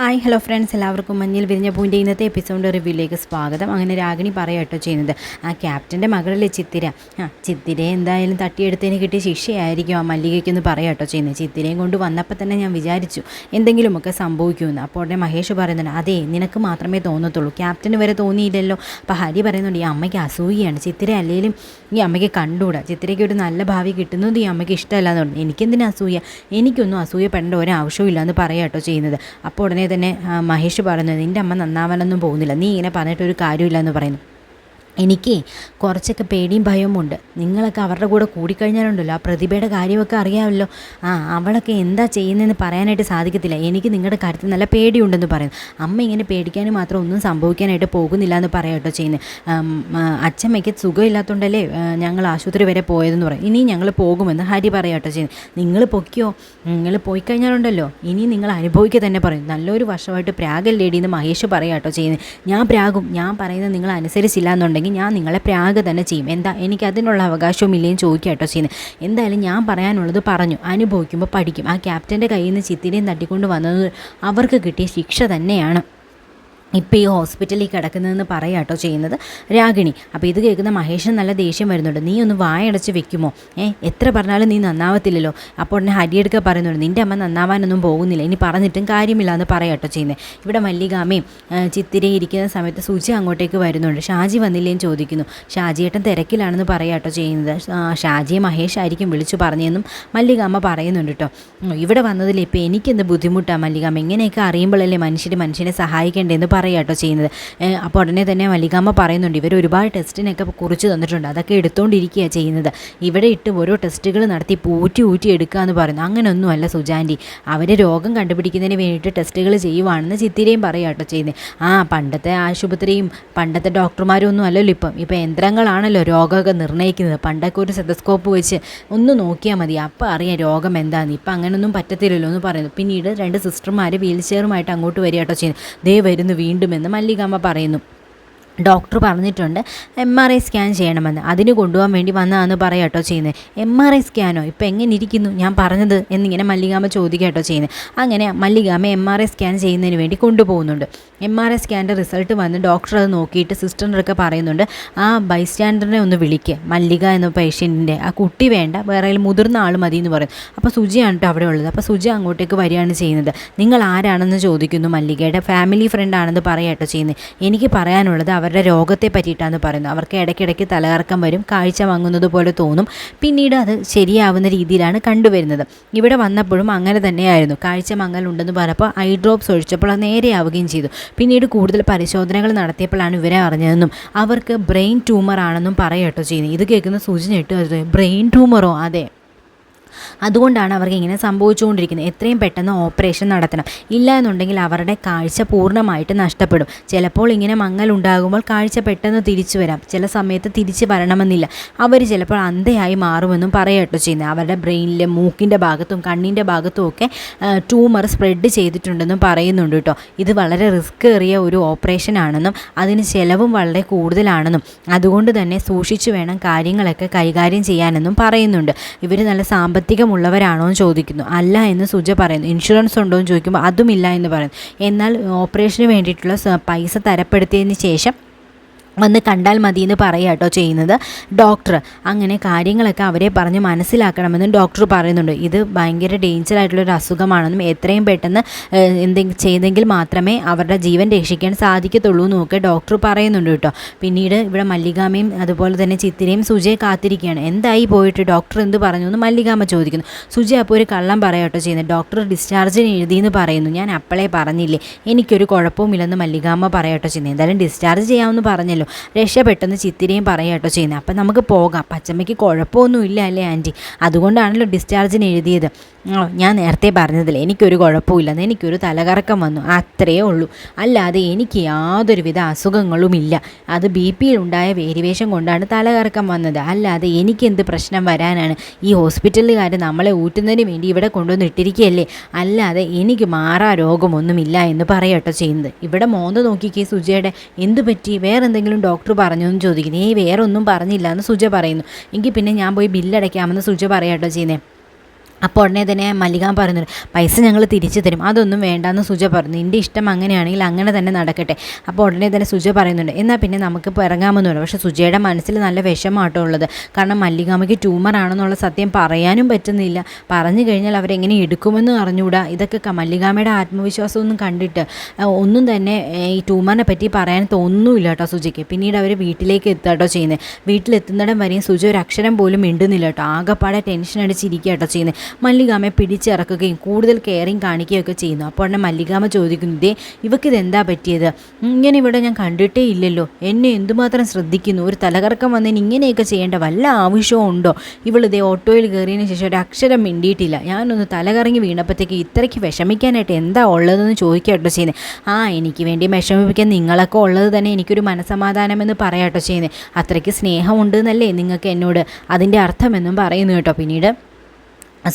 Hi hello friends, എല്ലാവർക്കും മഞ്ഞിൽ വിരിഞ്ഞ പൂവിൻ്റെ ഇന്നത്തെ എപ്പിസോഡിൻ്റെ റിവ്യൂയിലേക്ക് സ്വാഗതം. അങ്ങനെ രാഗിണി പറയാട്ടോ ചെയ്യുന്നത്, ആ ക്യാപ്റ്റൻ്റെ മകളല്ലേ ചിത്തിര. ചിത്തിരയെ എന്തായാലും തട്ടിയെടുത്തതിന് കിട്ടിയ ശിക്ഷയായിരിക്കും ആ മല്ലികയ്ക്കെന്ന് പറയാട്ടോ ചെയ്യുന്നത്. ചിത്തിരയും കൊണ്ട് വന്നപ്പോൾ തന്നെ ഞാൻ വിചാരിച്ചു എന്തെങ്കിലുമൊക്കെ സംഭവിക്കുമെന്ന്. അപ്പോൾ ഉടനെ മഹേഷ് പറയുന്നുണ്ട്, അതേ നിനക്ക് മാത്രമേ തോന്നത്തുള്ളൂ, ക്യാപ്റ്റന് വരെ തോന്നിയില്ലല്ലോ. അപ്പോൾ ഹരി പറയുന്നുണ്ട്, ഈ അമ്മയ്ക്ക് അസൂയയാണ്, ചിത്തിര അല്ലെങ്കിലും ഈ അമ്മയ്ക്ക് കണ്ടുകൂടാ, ചിത്തിരയ്ക്ക് ഒരു നല്ല ഭാവി കിട്ടുന്നത് ഈ അമ്മയ്ക്ക് ഇഷ്ടമല്ലാന്ന് പറഞ്ഞു. എനിക്കെന്തിനാ അസൂയ, എനിക്കൊന്നും അസൂയപ്പെടേണ്ട ഒരാവശ്യമില്ല എന്ന് പറയാട്ടോ ചെയ്യുന്നത്. അപ്പോൾ ഉടനെ തന്നെ മഹേഷ് പറയുന്നത്, നിൻ്റെ അമ്മ നന്നാവാനൊന്നും പോകുന്നില്ല, നീ ഇങ്ങനെ പറഞ്ഞിട്ടൊരു കാര്യമില്ല എന്ന് പറയുന്നു. എനിക്ക് കുറച്ചൊക്കെ പേടിയും ഭയവും ഉണ്ട്. നിങ്ങളൊക്കെ അവരുടെ കൂടെ കൂടിക്കഴിഞ്ഞാലുണ്ടല്ലോ, ആ പ്രതിഭയുടെ കാര്യമൊക്കെ അറിയാമല്ലോ, അവളൊക്കെ എന്താ ചെയ്യുന്നതെന്ന് പറയാനായിട്ട് സാധിക്കത്തില്ല. എനിക്ക് നിങ്ങളുടെ കാര്യത്തിൽ നല്ല പേടിയുണ്ടെന്ന് പറയുന്നു. അമ്മ ഇങ്ങനെ പേടിക്കാനും മാത്രം ഒന്നും സംഭവിക്കാനായിട്ട് പോകുന്നില്ല എന്ന് പറയാട്ടോ ചെയ്യുന്നത്. അച്ഛമ്മയ്ക്ക് സുഖമില്ലാത്തതുകൊണ്ടല്ലേ ഞങ്ങൾ ആശുപത്രി വരെ പോയതെന്ന് പറയും. ഇനി ഞങ്ങൾ പോകുമെന്ന് ഹരി പറയാട്ടോ ചെയ്യുന്നത്. നിങ്ങൾ പൊക്കിയോ, നിങ്ങൾ പോയി കഴിഞ്ഞാലുണ്ടല്ലോ ഇനി നിങ്ങൾ അനുഭവിക്കുക തന്നെ പറയും. നല്ലൊരു വർഷമായിട്ട് പ്രാഗല്ലേടിയെന്ന് മഹേഷ് പറയാട്ടോ ചെയ്യുന്നത്. ഞാൻ പ്രാഗും, ഞാൻ പറയുന്നത് നിങ്ങൾ അനുസരിച്ചില്ല എന്നുണ്ടെങ്കിൽ ഞാൻ നിങ്ങളെ പ്രാഗ് തന്നെ ചെയ്യും. എന്താ എനിക്ക് അതിനുള്ള അവകാശവും ഇല്ലേയും ചോദിക്കാട്ടോ ചെയ്യുന്നത്. എന്തായാലും ഞാൻ പറയാനുള്ളത് പറഞ്ഞു, അനുഭവിക്കുമ്പോൾ പഠിക്കും. ആ ക്യാപ്റ്റൻ്റെ കയ്യിൽ നിന്ന് ചിത്തിനെയും തട്ടിക്കൊണ്ട് വന്നത് അവർക്ക് കിട്ടിയ ശിക്ഷ തന്നെയാണ് ഇപ്പോൾ ഈ ഹോസ്പിറ്റലിൽ കിടക്കുന്നതെന്ന് പറയാട്ടോ ചെയ്യുന്നത് രാഗിണി. അപ്പോൾ ഇത് കേൾക്കുന്ന മഹേഷൻ നല്ല ദേഷ്യം വരുന്നുണ്ട്. നീ ഒന്ന് വായടച്ച് വെക്കുമോ, എത്ര പറഞ്ഞാലും നീ നന്നാവത്തില്ലല്ലോ. അപ്പോൾ ഉടനെ ഹരിയെടുക്കുക പറയുന്നുണ്ട്, നിൻ്റെ അമ്മ നന്നാവാനൊന്നും പോകുന്നില്ല, ഇനി പറഞ്ഞിട്ടും കാര്യമില്ല എന്ന് പറയാട്ടോ ചെയ്യുന്നത്. ഇവിടെ മല്ലികാമയും ചിത്തിരയും ഇരിക്കുന്ന സമയത്ത് സുജി അങ്ങോട്ടേക്ക് വരുന്നുണ്ട്. ഷാജി വന്നില്ലേന്ന് ചോദിക്കുന്നു. ഷാജിയേട്ടൻ തിരക്കിലാണെന്ന് പറയാട്ടോ ചെയ്യുന്നത്. ഷാജിയെ മഹേഷ് ആയിരിക്കും വിളിച്ചു പറഞ്ഞതെന്നും മല്ലികാമ്മ പറയുന്നുണ്ട് കേട്ടോ. ഇവിടെ വന്നതിൽ ഇപ്പോൾ എനിക്കെന്ത് ബുദ്ധിമുട്ടാണ് മല്ലികാമ്മ, ഇങ്ങനെയൊക്കെ അറിയുമ്പോഴല്ലേ മനുഷ്യനെ സഹായിക്കേണ്ടതെന്ന് പറയാട്ടോ ചെയ്യുന്നത്. അപ്പോൾ ഉടനെ തന്നെ മല്ലികാമ്മ പറയുന്നുണ്ട്, ഇവർ ഒരുപാട് ടെസ്റ്റിനൊക്കെ കുറിച്ച് തന്നിട്ടുണ്ട്, അതൊക്കെ എടുത്തുകൊണ്ടിരിക്കുകയാണ് ചെയ്യുന്നത്. ഇവിടെ ഇട്ട് ഓരോ ടെസ്റ്റുകൾ നടത്തി ഊറ്റി എടുക്കുക എന്ന് പറയുന്നു. അങ്ങനെയൊന്നുമല്ല സുജാൻറ്റി, അവർ രോഗം കണ്ടുപിടിക്കുന്നതിന് വേണ്ടിയിട്ട് ടെസ്റ്റുകൾ ചെയ്യുവാണെന്ന് ചിത്തിരയും പറയാട്ടോ ചെയ്യുന്നത്. പണ്ടത്തെ ആശുപത്രിയും പണ്ടത്തെ ഡോക്ടർമാരും ഒന്നും അല്ലല്ലോ ഇപ്പം യന്ത്രങ്ങളാണല്ലോ രോഗമൊക്കെ നിർണ്ണയിക്കുന്നത്. പണ്ടൊക്കെ ഒരു സ്റ്റെതസ്കോപ്പ് വെച്ച് ഒന്ന് നോക്കിയാൽ മതി, അപ്പോൾ അറിയാം രോഗം എന്താണെന്ന്. ഇപ്പം അങ്ങനെയൊന്നും പറ്റത്തില്ലല്ലോ എന്ന് പറയുന്നു. പിന്നീട് 2 സിസ്റ്റർമാർ വീൽ ചെയറുമായിട്ട് അങ്ങോട്ട് വരികയാട്ടോ ചെയ്യുന്നത്. ദേ വരുന്നു വീണ്ടുമെന്ന് മല്ലികാമ്മ പറയുന്നു. ഡോക്ടർ പറഞ്ഞിട്ടുണ്ട് MRI സ്കാൻ ചെയ്യണമെന്ന്, അതിന് കൊണ്ടുപോകാൻ വേണ്ടി വന്നതാണെന്ന് പറയാട്ടോ ചെയ്യുന്നത്. MRI സ്കാനോ, ഇപ്പം എങ്ങനെ ഇരിക്കുന്നു ഞാൻ പറഞ്ഞത് എന്നിങ്ങനെ മല്ലികാമ്മ ചോദിക്കാട്ടോ ചെയ്യുന്നത്. അങ്ങനെ മല്ലികാമ്മ MRI സ്കാൻ ചെയ്യുന്നതിന് വേണ്ടി കൊണ്ടുപോകുന്നുണ്ട്. MRI സ്കാനിൻ്റെ റിസൾട്ട് വന്ന് ഡോക്ടർ അത് നോക്കിയിട്ട് സിസ്റ്ററിനൊക്കെ പറയുന്നുണ്ട്, ആ ബൈസ്റ്റാൻഡറിനെ ഒന്ന് വിളിക്കുക, മല്ലിക എന്ന പേഷ്യൻറ്റിൻ്റെ ആ കുട്ടി വേണ്ട, വേറെ മുതിർന്ന ആൾ മതി എന്ന് പറയും. അപ്പോൾ സുജിയാണ് കേട്ടോ അവിടെ ഉള്ളത്. അപ്പോൾ സുജി അങ്ങോട്ടേക്ക് വരികയാണ് ചെയ്യുന്നത്. നിങ്ങൾ ആരാണെന്ന് ചോദിക്കുന്നു. മല്ലികയുടെ ഫാമിലി ഫ്രണ്ട് ആണെന്ന് പറയാട്ടോ ചെയ്യുന്നത്. എനിക്ക് പറയാനുള്ളത് അവരുടെ രോഗത്തെ പറ്റിയിട്ടാണ് പറയുന്നത്. അവർക്ക് ഇടയ്ക്കിടയ്ക്ക് തലകറക്കം വരും, കാഴ്ച മങ്ങുന്നത് പോലെ തോന്നും, പിന്നീട് അത് ശരിയാവുന്ന രീതിയിലാണ് കണ്ടുവരുന്നത്. ഇവിടെ വന്നപ്പോഴും അങ്ങനെ തന്നെയായിരുന്നു, കാഴ്ച മങ്ങലുണ്ടെന്ന് പറഞ്ഞപ്പോൾ ഐ ഡ്രോപ്സ് ഒഴിച്ചപ്പോൾ അത് നേരെയാവുകയും ചെയ്തു. പിന്നീട് കൂടുതൽ പരിശോധനകൾ നടത്തിയപ്പോഴാണ് ഇവരെ അറിഞ്ഞതെന്നും അവർക്ക് ബ്രെയിൻ ട്യൂമർ ആണെന്നും പറയട്ടോ ചെയ്യുന്നത്. ഇത് കേൾക്കുന്ന സൂചനയിട്ട്, ബ്രെയിൻ ട്യൂമറോ, അതെ, അതുകൊണ്ടാണ് അവർക്ക് ഇങ്ങനെ സംഭവിച്ചുകൊണ്ടിരിക്കുന്നത്. എത്രയും പെട്ടെന്ന് ഓപ്പറേഷൻ നടത്തണം, ഇല്ല എന്നുണ്ടെങ്കിൽ അവരുടെ കാഴ്ച പൂർണ്ണമായിട്ട് നഷ്ടപ്പെടും. ചിലപ്പോൾ ഇങ്ങനെ മങ്ങലുണ്ടാകുമ്പോൾ കാഴ്ച പെട്ടെന്ന് തിരിച്ചു വരാം, ചില സമയത്ത് തിരിച്ച് വരണമെന്നില്ല. അവർ ചിലപ്പോൾ അന്ധയായി മാറുമെന്നും പറയട്ടോ ചെയ്യുന്നത്. അവരുടെ ബ്രെയിനിലെ മൂക്കിൻ്റെ ഭാഗത്തും കണ്ണിൻ്റെ ഭാഗത്തും ഒക്കെ ട്യൂമർ സ്പ്രെഡ് ചെയ്തിട്ടുണ്ടെന്നും പറയുന്നുണ്ട് കേട്ടോ. ഇത് വളരെ റിസ്ക് ഏറിയ ഒരു ഓപ്പറേഷൻ ആണെന്നും അതിന് ചിലവും വളരെ കൂടുതലാണെന്നും അതുകൊണ്ട് തന്നെ സൂക്ഷിച്ചു വേണം കാര്യങ്ങളൊക്കെ കൈകാര്യം ചെയ്യാനെന്നും പറയുന്നുണ്ട്. ഇവർ നല്ല സാമ്പത്തികമുള്ളവരാണോ എന്ന് ചോദിക്കുന്നു. അല്ല എന്ന് സുജ പറയുന്നു. ഇൻഷുറൻസ് ഉണ്ടോ എന്ന് ചോദിക്കുമ്പോൾ അതുമില്ല എന്ന് പറയുന്നു. എന്നാൽ ഓപ്പറേഷന് വേണ്ടിയിട്ടുള്ള പൈസ തരപ്പെടുത്തിയതിന് ശേഷം വന്ന് കണ്ടാൽ മതി എന്ന് പറയാട്ടോ ചെയ്യുന്നത് ഡോക്ടർ. അങ്ങനെ കാര്യങ്ങളൊക്കെ അവരെ പറഞ്ഞ് മനസ്സിലാക്കണമെന്നും ഡോക്ടർ പറയുന്നുണ്ട്. ഇത് ഭയങ്കര ഡേഞ്ചറായിട്ടുള്ളൊരു അസുഖമാണെന്നും എത്രയും പെട്ടെന്ന് ചെയ്തെങ്കിൽ മാത്രമേ അവരുടെ ജീവൻ രക്ഷിക്കാൻ സാധിക്കത്തുള്ളൂ എന്നൊക്കെ ഡോക്ടർ പറയുന്നുണ്ട് കേട്ടോ. പിന്നീട് ഇവിടെ മല്ലികാമ്മയും അതുപോലെ തന്നെ ചിത്തിരയും സുജയെ കാത്തിരിക്കുകയാണ്. എന്തായി പോയിട്ട് ഡോക്ടർ എന്ത് പറഞ്ഞു എന്ന് മല്ലികാമ്മ ചോദിക്കുന്നു. സുജ അപ്പോൾ ഒരു കള്ളം പറയാട്ടോ ചെയ്യുന്നത്. ഡോക്ടർ ഡിസ്ചാർജിന് എഴുതിയെന്ന് പറയുന്നു. ഞാൻ അപ്പോഴേ പറഞ്ഞില്ലേ എനിക്കൊരു കുഴപ്പവുമില്ലെന്ന് മല്ലികാമ്മ പറയാട്ടോ ചെയ്യുന്നത്. എന്തായാലും ഡിസ്ചാർജ് ചെയ്യാമെന്ന് പറഞ്ഞല്ലോ, രക്ഷപ്പെട്ടെന്ന് ചിത്തിരയും പറയാട്ടോ ചെയ്യുന്നത്. അപ്പം നമുക്ക് പോകാം, പച്ചമ്മയ്ക്ക് കുഴപ്പമൊന്നുമില്ല അല്ലേ ആൻറ്റി, അതുകൊണ്ടാണല്ലോ ഡിസ്ചാർജിന് എഴുതിയത്. ഞാൻ നേരത്തെ പറഞ്ഞതില്ലേ എനിക്കൊരു കുഴപ്പമില്ലെന്ന്, എനിക്കൊരു തലകറക്കം വന്നു, അത്രയേ ഉള്ളൂ, അല്ലാതെ എനിക്ക് യാതൊരുവിധ അസുഖങ്ങളുമില്ല. അത് BP യിലുണ്ടായ വേരിവേഷൻ കൊണ്ടാണ് തലകറക്കം വന്നത്, അല്ലാതെ എനിക്കെന്ത് പ്രശ്നം വരാനാണ്. ഈ ഹോസ്പിറ്റലുകാർ നമ്മളെ ഊറ്റുന്നതിന് വേണ്ടി ഇവിടെ കൊണ്ടുവന്ന് ഇട്ടിരിക്കുകയല്ലേ, അല്ലാതെ എനിക്ക് മാറാ രോഗമൊന്നുമില്ല എന്ന് പറയട്ടോ ചെയ്യുന്നത്. ഇവിടെ മോന്ത നോക്കിക്കേ സുജയുടെ, എന്തു പറ്റി, വേറെ എന്തെങ്കിലും ഡോക്ടർ പറഞ്ഞു എന്ന് ചോദിക്കുന്നു. വേറെ ഒന്നും പറഞ്ഞില്ല എന്ന് സുജ പറയുന്നു. എങ്കിൽ പിന്നെ ഞാൻ പോയി ബില്ലടയ്ക്കാമെന്ന് സുജ പറയാട്ടോ ചെയ്യുന്നത്. അപ്പോൾ ഉടനെ തന്നെ മല്ലികാമ്മ പറയുന്നുണ്ട്, പൈസ ഞങ്ങൾ തിരിച്ചു തരും, അതൊന്നും വേണ്ടാന്ന് സുജ പറഞ്ഞു. നിൻ്റെ ഇഷ്ടം അങ്ങനെയാണെങ്കിൽ അങ്ങനെ തന്നെ നടക്കട്ടെ. അപ്പോൾ ഉടനെ തന്നെ സുജ പറയുന്നുണ്ട്, എന്നാൽ പിന്നെ നമുക്കിപ്പോൾ ഇറങ്ങാമെന്ന് പറഞ്ഞു. പക്ഷേ സുജയുടെ മനസ്സിൽ നല്ല വിഷമാട്ടോ ഉള്ളത്. കാരണം മല്ലികാമ്മയ്ക്ക് ട്യൂമറാണെന്നുള്ള സത്യം പറയാനും പറ്റുന്നില്ല. പറഞ്ഞു കഴിഞ്ഞാൽ അവരെങ്ങനെ എടുക്കുമെന്ന് അറിഞ്ഞുകൂടാ. ഇതൊക്കെ മല്ലികാമ്മയുടെ ആത്മവിശ്വാസമൊന്നും കണ്ടിട്ട് ഒന്നും തന്നെ ഈ ട്യൂമറിനെ പറ്റി പറയാൻ തോന്നുന്നില്ല കേട്ടോ സുജയ്ക്ക്. പിന്നീട് അവർ വീട്ടിലേക്ക് എത്താട്ടോ ചെയ്യുന്നത്. വീട്ടിലെത്തുന്നിടം വരെയും സുജ ഒരു അക്ഷരം പോലും മിണ്ടുന്നില്ല കേട്ടോ. ആകെപ്പാടെ ടെൻഷൻ അടിച്ചിരിക്കുക കേട്ടോ ചെയ്യുന്നത്. മല്ലികാമ്മയെ പിടിച്ചിറക്കുകയും കൂടുതൽ കെയറിങ് കാണിക്കുകയൊക്കെ ചെയ്യുന്നു. അപ്പോൾ തന്നെ മല്ലികാമ്മ ചോദിക്കുന്നു, ഇതേ ഇവക്കിതെന്താ പറ്റിയത്? ഇങ്ങനെ ഇവിടെ ഞാൻ കണ്ടിട്ടേ ഇല്ലല്ലോ, എന്നെ എന്തുമാത്രം ശ്രദ്ധിക്കുന്നു, ഒരു തലകറക്കം വന്നതിന് ഇങ്ങനെയൊക്കെ ചെയ്യേണ്ട വല്ല ആവശ്യവും ഉണ്ടോ? ഇവളിതേ ഓട്ടോയിൽ കയറിയതിന് ശേഷം ഒരു അക്ഷരം മിണ്ടിയിട്ടില്ല. ഞാനൊന്ന് തലകറങ്ങി വീണപ്പോഴത്തേക്ക് ഇത്രയ്ക്ക് വിഷമിക്കാനായിട്ട് എന്താ ഉള്ളതെന്ന് ചോദിക്കാട്ടോ ചെയ്യുന്നത്. എനിക്ക് വേണ്ടി വിഷമിപ്പിക്കാൻ നിങ്ങളൊക്കെ ഉള്ളത് തന്നെ എനിക്കൊരു മനസ്സമാധാനമെന്ന് പറയാട്ടോ ചെയ്യുന്നത്. അത്രയ്ക്ക് സ്നേഹമുണ്ട് എന്നല്ലേ നിങ്ങൾക്ക് എന്നോട് അതിൻ്റെ അർത്ഥമെന്നും പറയുന്നു കേട്ടോ. പിന്നീട്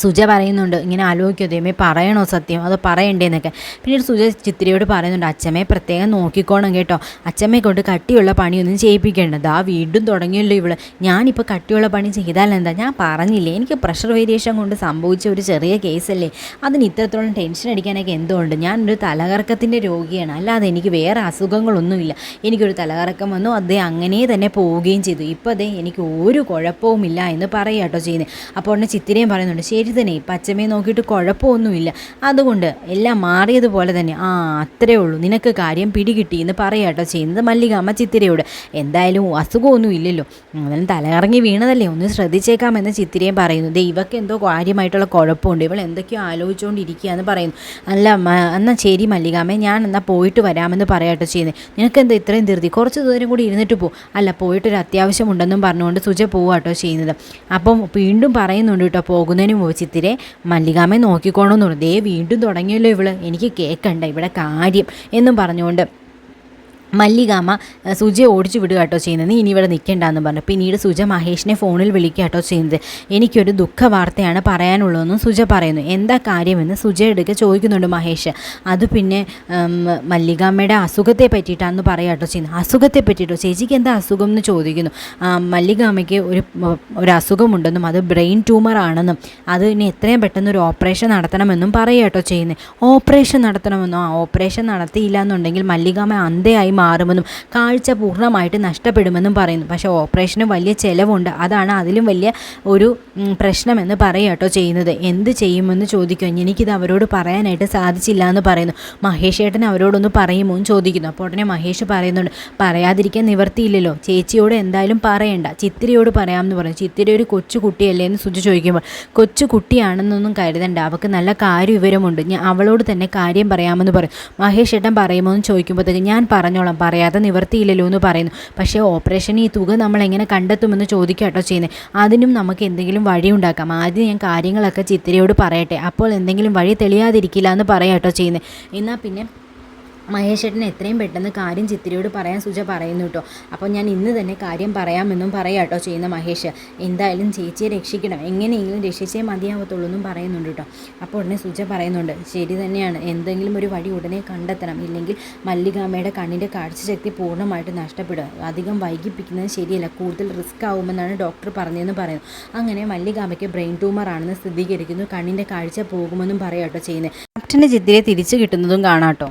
സുജ പറയുന്നുണ്ട്, ഇങ്ങനെ ആലോചിക്കും, ദൈവമേ പറയണോ സത്യം, അത് പറയണ്ടേന്നൊക്കെ. പിന്നീട് സുജ ചിത്തിരയോട് പറയുന്നുണ്ട്, അച്ഛമ്മയെ പ്രത്യേകം നോക്കിക്കോണം കേട്ടോ, അച്ഛമ്മയെ കൊണ്ട് കട്ടിയുള്ള പണിയൊന്നും ചെയ്യിപ്പിക്കേണ്ടത്. വീണ്ടും തുടങ്ങിയല്ലോ ഇവള്. ഞാനിപ്പോൾ കട്ടിയുള്ള പണി ചെയ്താൽ എന്താ? ഞാൻ പറഞ്ഞില്ലേ, എനിക്ക് പ്രഷർ വേരിയേഷൻ കൊണ്ട് സംഭവിച്ച ഒരു ചെറിയ കേസല്ലേ, അതിന് ഇത്രത്തോളം ടെൻഷൻ അടിക്കാനൊക്കെ എന്തുകൊണ്ട്? ഞാനൊരു തലകറക്കത്തിൻ്റെ രോഗിയാണ്, അല്ലാതെ എനിക്ക് വേറെ അസുഖങ്ങളൊന്നുമില്ല. എനിക്കൊരു തലകറക്കം വന്നു, അതേ അങ്ങനെ തന്നെ പോവുകയും ചെയ്തു. ഇപ്പോൾ അതേ എനിക്ക് ഒരു കുഴപ്പവുമില്ല എന്ന് പറയാട്ടോ ചെയ്യുന്നത്. അപ്പോൾ ഉടനെ ചിത്തിരയും പറയുന്നുണ്ട്, ശരി തന്നെ, ഇപ്പം അച്ഛമ്മയെ നോക്കിയിട്ട് കുഴപ്പമൊന്നുമില്ല, അതുകൊണ്ട് എല്ലാം മാറിയതുപോലെ തന്നെ. അത്രേ ഉള്ളൂ, നിനക്ക് കാര്യം പിടികിട്ടി എന്ന് പറയാട്ടോ ചെയ്യുന്നത് മല്ലികാമ്മ ചിത്തിരയോട്. എന്തായാലും അസുഖമൊന്നും ഇല്ലല്ലോ, എന്നാലും തലകറങ്ങി വീണതല്ലേ, ഒന്ന് ശ്രദ്ധിച്ചേക്കാമെന്ന് ചിത്തിരയും പറയുന്നു. ഇവക്ക് എന്തോ കാര്യമായിട്ടുള്ള കുഴപ്പമുണ്ട്, ഇവൾ എന്തൊക്കെയോ ആലോചിച്ചുകൊണ്ടിരിക്കുക എന്ന് പറയുന്നു. അല്ല എന്നാൽ ശരി മല്ലികാമ്മേ, ഞാൻ എന്നാൽ പോയിട്ട് വരാമെന്ന് പറയാട്ടോ ചെയ്യുന്നത്. നിനക്കെന്താ ഇത്രയും ധൃതി, കുറച്ച് ദൂരം കൂടി ഇരുന്നിട്ട് പോ. അല്ല, പോയിട്ടൊരു അത്യാവശ്യമുണ്ടെന്നും പറഞ്ഞുകൊണ്ട് സുജ പോവാട്ടോ ചെയ്യുന്നത്. അപ്പം വീണ്ടും പറയുന്നുണ്ട് കേട്ടോ, പോകുന്നതിന് ചിത്തിരെ മല്ലികാമ്മയെ നോക്കിക്കോണമെന്ന് പറഞ്ഞു. വീണ്ടും തുടങ്ങിയല്ലോ ഇവള്, എനിക്ക് കേൾക്കണ്ട ഇവിടെ കാര്യം എന്നും പറഞ്ഞുകൊണ്ട് മല്ലികാമ്മ സുജയെ ഓടിച്ചു വിടുക കേട്ടോ ചെയ്യുന്നത്. നീ ഇനി ഇവിടെ നിൽക്കേണ്ടെന്ന് പറഞ്ഞു. പിന്നീട് സുജ മഹേഷിനെ ഫോണിൽ വിളിക്കുക കേട്ടോ ചെയ്യുന്നത്. എനിക്കൊരു ദുഃഖ വാർത്തയാണ് പറയാനുള്ളതെന്ന് സുജ പറയുന്നു. എന്താ കാര്യമെന്ന് സുജ എടുക്കുക ചോദിക്കുന്നുണ്ട് മഹേഷ്. അത് പിന്നെ മല്ലികാമ്മയുടെ അസുഖത്തെ പറ്റിയിട്ടാണെന്ന് പറയാം കേട്ടോ ചെയ്യുന്നത്. അസുഖത്തെ പറ്റിയിട്ടോ? ചേച്ചിക്ക് എന്താ അസുഖം എന്ന് ചോദിക്കുന്നു. മല്ലികാമ്മയ്ക്ക് ഒരു അസുഖമുണ്ടെന്നും അത് ബ്രെയിൻ ട്യൂമർ ആണെന്നും അത് ഇനി എത്രയും പെട്ടെന്ന് ഒരു ഓപ്പറേഷൻ നടത്തണമെന്നും പറയാം കേട്ടോ ചെയ്യുന്നത്. ഓപ്പറേഷൻ നടത്തണമെന്നോ? ഓപ്പറേഷൻ നടത്തിയില്ല എന്നുണ്ടെങ്കിൽ മല്ലികാമ്മ അന്ധയായി മാറുമെന്നും കാഴ്ച പൂർണ്ണമായിട്ട് നഷ്ടപ്പെടുമെന്നും പറയുന്നു. പക്ഷേ ഓപ്പറേഷന് വലിയ ചിലവുണ്ട്, അതാണ് അതിലും വലിയ ഒരു പ്രശ്നമെന്ന് പറയാട്ടോ ചെയ്യുന്നത്. എന്ത് ചെയ്യുമെന്ന് ചോദിക്കും. എനിക്കിത് അവരോട് പറയാനായിട്ട് സാധിച്ചില്ല എന്ന് പറയുന്നു. മഹേഷ് ഏട്ടൻ അവരോടൊന്ന് പറയുമോ എന്ന് ചോദിക്കുന്നു. അപ്പോൾ ഉടനെ മഹേഷ് പറയുന്നുണ്ട്, പറയാതിരിക്കാൻ നിവർത്തിയില്ലല്ലോ, ചേച്ചിയോട് എന്തായാലും പറയണ്ട, ചിത്തിരയോട് പറയാമെന്ന് പറഞ്ഞു. ചിത്തിര ഒരു കൊച്ചു കുട്ടിയല്ലേ എന്ന് സുജ ചോദിക്കുമ്പോൾ, കൊച്ചു കുട്ടിയാണെന്നൊന്നും കരുതണ്ട, അവൾക്ക് നല്ല കാര്യം വിവരമുണ്ട്, ഞാൻ അവളോട് തന്നെ കാര്യം പറയാമെന്ന് പറയും. മഹേഷ് ഏട്ടൻ പറയുമോ എന്ന് ചോദിക്കുമ്പോഴത്തേക്ക് ഞാൻ പറഞ്ഞോളാം, പറയാതെ നിവർത്തിയില്ലല്ലോ എന്ന് പറയുന്നു. പക്ഷേ ഓപ്പറേഷൻ ഈ തുക നമ്മൾ എങ്ങനെ കണ്ടെത്തുമെന്ന് ചോദിക്കാട്ടോ ചെയ്യുന്നത്. അതിനും നമുക്ക് എന്തെങ്കിലും വഴി ഉണ്ടാക്കാം. ആദ്യം ഞാൻ കാര്യങ്ങളൊക്കെ ചിത്തിരയോട് പറയട്ടെ, അപ്പോൾ എന്തെങ്കിലും വഴി തെളിയാതിരിക്കില്ല എന്ന് പറയാട്ടോ ചെയ്യുന്നത്. എന്നാൽ പിന്നെ മഹേഷേട്ടന് എത്രയും പെട്ടെന്ന് കാര്യം ചിത്തിരയോട് പറയാൻ സുജ പറയുന്നു കേട്ടോ. അപ്പോൾ ഞാൻ ഇന്ന് തന്നെ കാര്യം പറയാമെന്നും പറയാട്ടോ ചെയ്യുന്ന മഹേഷ്. എന്തായാലും ചേച്ചിയെ രക്ഷിക്കണം, എങ്ങനെയെങ്കിലും രക്ഷിച്ചേ മതിയാവത്തുള്ളൂ എന്നും പറയുന്നുണ്ട് കേട്ടോ. അപ്പോൾ ഉടനെ സുജ പറയുന്നുണ്ട്, ശരി തന്നെയാണ്, എന്തെങ്കിലും ഒരു വഴി ഉടനെ കണ്ടെത്തണം, ഇല്ലെങ്കിൽ മല്ലികാമ്മയുടെ കണ്ണിൻ്റെ കാഴ്ചശക്തി പൂർണ്ണമായിട്ട് നഷ്ടപ്പെടുക, അധികം വൈകിപ്പിക്കുന്നത് ശരിയല്ല, കൂടുതൽ റിസ്ക് ആവുമെന്നാണ് ഡോക്ടർ പറഞ്ഞതെന്ന് പറയുന്നു. അങ്ങനെ മല്ലികാമ്മയ്ക്ക് ബ്രെയിൻ ട്യൂമർ ആണെന്ന് സ്ഥിരീകരിക്കുന്നു, കണ്ണിൻ്റെ കാഴ്ച പോകുമെന്നും പറയാട്ടോ ചെയ്യുന്നത്. ക്യാപ്റ്റൻ്റെ ചിത്തിരെ തിരിച്ചു കിട്ടുന്നതും കാണാട്ടോ.